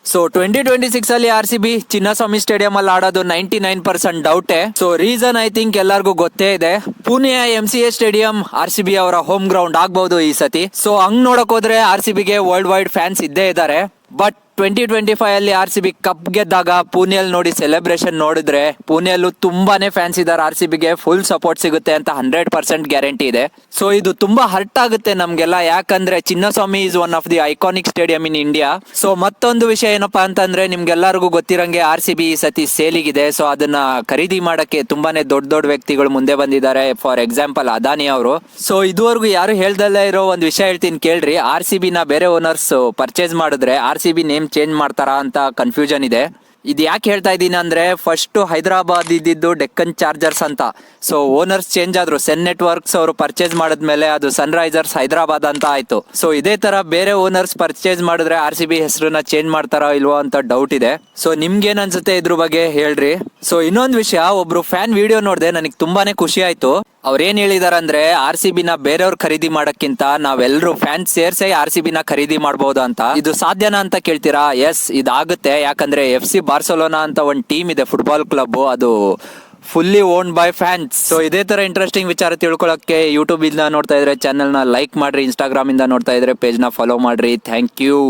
So 2026 ಅಲ್ಲಿ RCB Chinnaswamy stadium ಅಲ್ಲಿ ಆಡೋದು 99% ಡೌಟೇ. ಸೊ ರೀಸನ್ ಐ ಥಿಂಕ್ ಎಲ್ಲರಿಗೂ ಗೊತ್ತೇ ಇದೆ. ಪುಣೆಯ MCA ಸ್ಟೇಡಿಯಂ RCB ಅವರ ಹೋಮ್ ಗ್ರೌಂಡ್ ಆಗ್ಬಹುದು ಈ ಸತಿ. ಸೊ ಹಂಗ್ ನೋಡಕ್ ಹೋದ್ರೆ RCB ಗೆ ವರ್ಲ್ಡ್ ವೈಡ್ ಫ್ಯಾನ್ಸ್ ಇದ್ದೇ ಇದ್ದಾರೆ. ಬಟ್ 2025 ಅಲ್ಲಿ RCB ಕಪ್ ಗೆದ್ದಾಗ ಪುಣೆಯಲ್ಲಿ ನೋಡಿ ಸೆಲೆಬ್ರೇಷನ್ ನೋಡಿದ್ರೆ ಪುಣೆಯಲ್ಲೂ ತುಂಬಾನೇ ಫ್ಯಾನ್ಸ್ ಇದ್ದಾರೆ. RCB ಗೆ ಫುಲ್ ಸಪೋರ್ಟ್ ಸಿಗುತ್ತೆ ಅಂತ 100% ಗ್ಯಾರಂಟಿ ಇದೆ. ಸೊ ಇದು ತುಂಬಾ ಹರ್ಟ್ ಆಗುತ್ತೆ ನಮ್ಗೆಲ್ಲ, ಯಾಕಂದ್ರೆ Chinnaswamy is one of the iconic stadium in India. So ಮತ್ತೊಂದು ವಿಷಯ ಏನಪ್ಪಾ ಅಂತಂದ್ರೆ ನಿಮ್ಗೆಲ್ಲರಿಗೂ ಗೊತ್ತಿರಂಗೆ RCB ಈ ಸತಿ ಸೇಲಿಗಿದೆ. ಸೊ ಅದನ್ನ ಖರೀದಿ ಮಾಡಕ್ಕೆ ತುಂಬಾನೇ ದೊಡ್ಡ ವ್ಯಕ್ತಿಗಳು ಮುಂದೆ ಬಂದಿದ್ದಾರೆ. ಫಾರ್ ಎಕ್ಸಾಂಪಲ್ ಅದಾನಿ ಅವರು. ಸೊ ಇದುವರೆಗೂ ಯಾರು ಹೇಳ್ದಲ್ಲೇ ಇರೋ ಒಂದು ವಿಷಯ ಹೇಳ್ತೀನಿ ಕೇಳ್ರಿ. RCB ನ ಬೇರೆ ಓನರ್ಸ್ ಪರ್ಚೇಸ್ ಮಾಡಿದ್ರೆ RCB ನೇಮ್ ಚೇಂಜ್ ಮಾಡ್ತಾರಾ ಅಂತ ಕನ್ಫ್ಯೂಷನ್ ಇದೆ. ಇದು ಯಾಕೆ ಹೇಳ್ತಾ ಇದ್ದೀನಿ ಅಂದ್ರೆ, ಫಸ್ಟ್ ಹೈದರಾಬಾದ್ ಇದ್ದಿದ್ದು ಡೆಕ್ಕನ್ ಚಾರ್ಜರ್ಸ್ ಅಂತ. ಸೊ ಓನರ್ಸ್ ಚೇಂಜ್ ಆದ್ರು. ಸೆನ್ ನೆಟ್ವರ್ಕ್ಸ್ ಅವರು ಪರ್ಚೇಸ್ ಮಾಡಿದ್ಮೇಲೆ ಅದು ಸನ್ ರೈಸರ್ಸ್ ಹೈದರಾಬಾದ್ ಅಂತ ಆಯ್ತು. ಸೊ ಇದೇ ತರ ಬೇರೆ ಓನರ್ಸ್ ಪರ್ಚೇಸ್ ಮಾಡಿದ್ರೆ RCB ಹೆಸರನ್ನ ಚೇಂಜ್ ಮಾಡ್ತಾರೋ ಇಲ್ವೋ ಅಂತ ಡೌಟ್ ಇದೆ. ಸೊ ನಿಮ್ಗೇನ್ ಅನ್ಸುತ್ತೆ ಇದ್ರ ಬಗ್ಗೆ ಹೇಳ್ರಿ. ಸೊ ಇನ್ನೊಂದು ವಿಷಯ, ಒಬ್ರು ಫ್ಯಾನ್ ವಿಡಿಯೋ ನೋಡಿದೆ, ನನಗೆ ತುಂಬಾನೇ ಖುಷಿ ಆಯ್ತು. ಅವ್ರ ಏನ್ ಹೇಳಿದಾರಂದ್ರೆ RCB ನ ಬೇರೆಯವ್ರು ಖರೀದಿ ಮಾಡಕ್ಕಿಂತ ನಾವೆಲ್ಲರೂ ಫ್ಯಾನ್ಸ್ ಸೇರ್ಸೇ RCB ನ ಖರೀದಿ ಮಾಡಬಹುದು ಅಂತ. ಇದು ಸಾಧ್ಯನಾ ಅಂತ ಕೇಳ್ತೀರಾ? ಎಸ್, ಇದಾಗುತ್ತೆ. ಯಾಕಂದ್ರೆ FC ಬಾರ್ಸೆಲೋನಾ ಅಂತ ಒಂದು ಟೀಮ್ ಇದೆ, ಫುಟ್ಬಾಲ್ ಕ್ಲಬ್. ಅದು fully owned by fans. So ಇದೇ ತರ ಇಂಟ್ರೆಸ್ಟಿಂಗ್ ವಿಚಾರ ತಿಳ್ಕೊಳಕ್ಕೆ ಯೂಟ್ಯೂಬ್ ಇಂದ ನೋಡ್ತಾ ಇದ್ರೆ ಚಾನೆಲ್ ನ ಲೈಕ್ ಮಾಡ್ರಿ, ಇನ್ಸ್ಟಾಗ್ರಾಮ್ ಇಂದ ನೋಡ್ತಾ ಇದ್ರೆ ಪೇಜ್ ನ ಫಾಲೋ ಮಾಡ್ರಿ. Thank you.